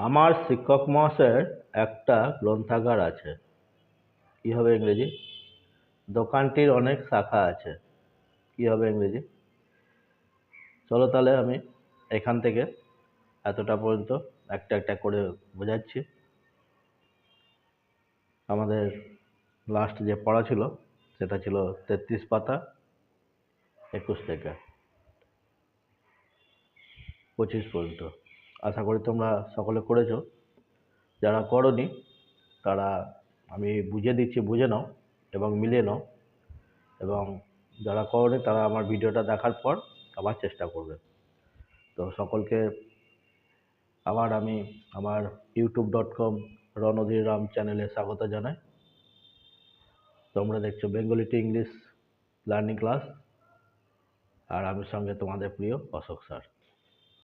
আমার শিক্ষক মহাশয়ের একটা গ্রন্থাগার আছে। কি হবে ইংরেজি? দোকানটির অনেক শাখা আছে। কি হবে ইংরেজি? চলো তাহলে আমি এখান থেকে এতটা পর্যন্ত একটা একটা করে বোঝাচ্ছি। আমাদের লাস্ট যে পড়া ছিল সেটা ছিল 33 পাতা 21 থেকে 25 পর্যন্ত। আশা করি তোমরা সকলে করেছো। যারা করোনি তারা আমি বুঝিয়ে দিচ্ছি, বুঝে নাও এবং মিলিয়ে নাও, এবং যারা করোনি তারা আমার ভিডিওটা দেখার পর আবার চেষ্টা করবে। তো সকলকে আবার আমি আমার youtube.com রণধীর রাম চ্যানেলে স্বাগত জানাই। তোমরা দেখছো Bengali to English learning class, আর আমি সঙ্গে তোমাদের প্রিয় অশোক স্যার।